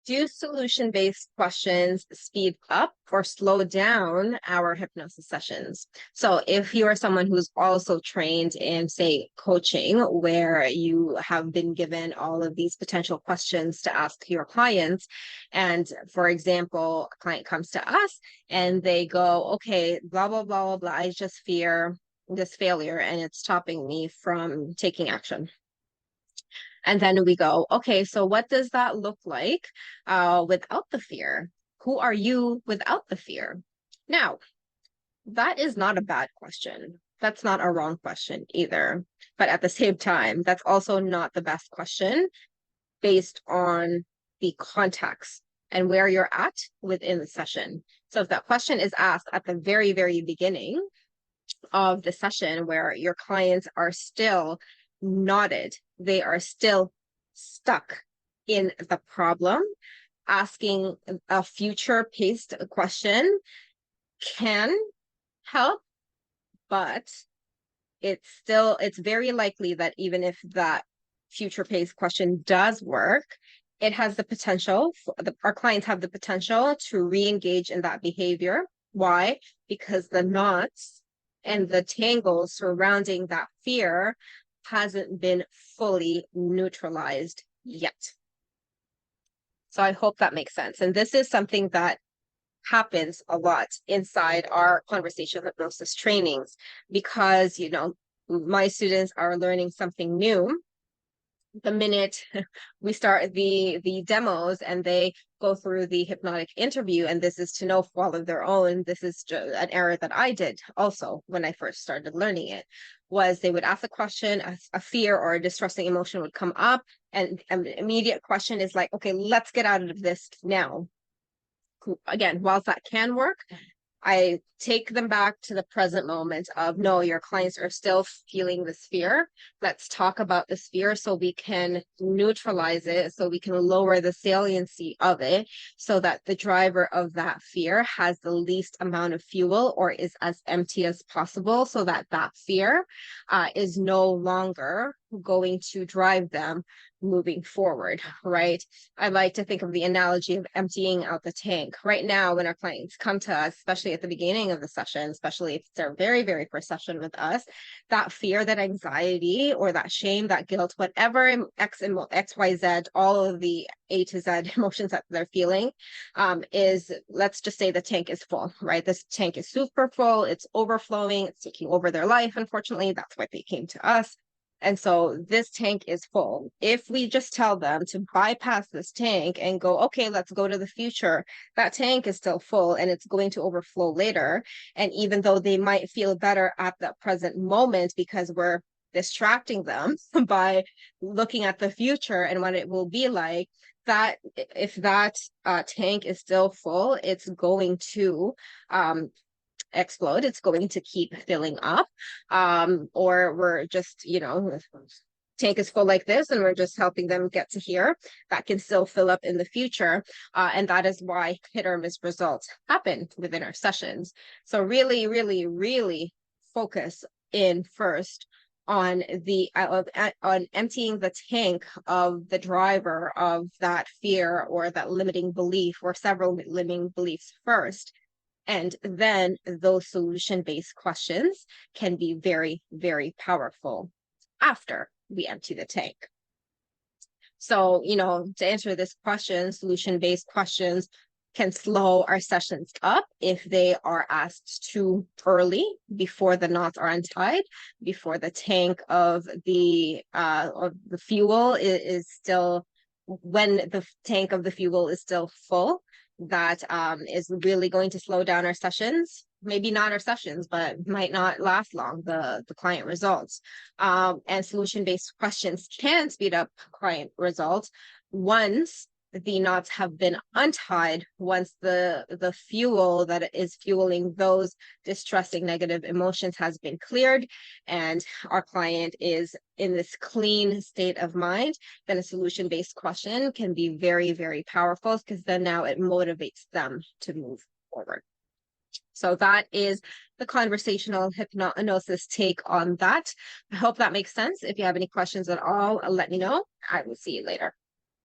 Do solution-based questions speed up or slow down our hypnosis sessions? So if you are someone who's also trained in, say, coaching, where you have been given all of these potential questions to ask your clients, and for example, a client comes to us and they go, okay, blah, blah, blah, blah, blah, I just fear this failure and it's stopping me from taking action. And then we go, okay, so what does that look like without the fear? Who are you without the fear? Now, that is not a bad question. That's not a wrong question either. But at the same time, that's also not the best question based on the context and where you're at within the session. So if that question is asked at the very, very beginning of the session where your clients are still knotted, they are still stuck in the problem, asking a future paced question can help, but it's very likely that even if that future paced question does work, it has the potential, our clients have the potential to re-engage in that behavior. Why? Because the knots and the tangles surrounding that fear hasn't been fully neutralized yet. So I hope that makes sense. And this is something that happens a lot inside our conversational hypnosis trainings because, my students are learning something new. The minute we start the demos and they go through the hypnotic interview, and this is to no fault of their own, this is an error that I did also when I first started learning it, was they would ask a question, a fear or a distressing emotion would come up, and an immediate question is like, okay, let's get out of this now. Again, whilst that can work, I take them back to the present moment of, no, your clients are still feeling this fear. Let's talk about this fear so we can neutralize it, so we can lower the saliency of it, so that the driver of that fear has the least amount of fuel or is as empty as possible, so that that fear is no longer going to drive them moving forward, right? I like to think of the analogy of emptying out the tank. Right now, when our clients come to us, especially at the beginning of the session, especially if it's their very, very first session with us, that fear, that anxiety, or that shame, that guilt, whatever X, Y, Z, all of the A to Z emotions that they're feeling, is, let's just say the tank is full, right? This tank is super full, it's overflowing, it's taking over their life, unfortunately. That's why they came to us. And so this tank is full. If we just tell them to bypass this tank and go, okay, let's go to the future, that tank is still full and it's going to overflow later. And even though they might feel better at the present moment because we're distracting them by looking at the future and what it will be like, that if that tank is still full, it's going to explode, it's going to keep filling up, or we're just, tank is full like this and we're just helping them get to here, that can still fill up in the future, and that is why hit or miss results happen within our sessions. So really, really, really focus in first on on emptying the tank of the driver of that fear or that limiting belief or several limiting beliefs first. And then those solution-based questions can be very, very powerful after we empty the tank. So, to answer this question, solution-based questions can slow our sessions up if they are asked too early, before the knots are untied, before the tank of the fuel is still, when the tank of the fuel is still full. That is really going to slow down our sessions. Maybe not our sessions, but might not last long, the client results. And solution-based questions can speed up client results once the knots have been untied, once the fuel that is fueling those distressing negative emotions has been cleared and our client is in this clean state of mind. Then a solution-based question can be very, very powerful, because then now it motivates them to move forward. So that is the conversational hypnosis take on that. I hope that makes sense. If you have any questions at all, let me know. I will see you later.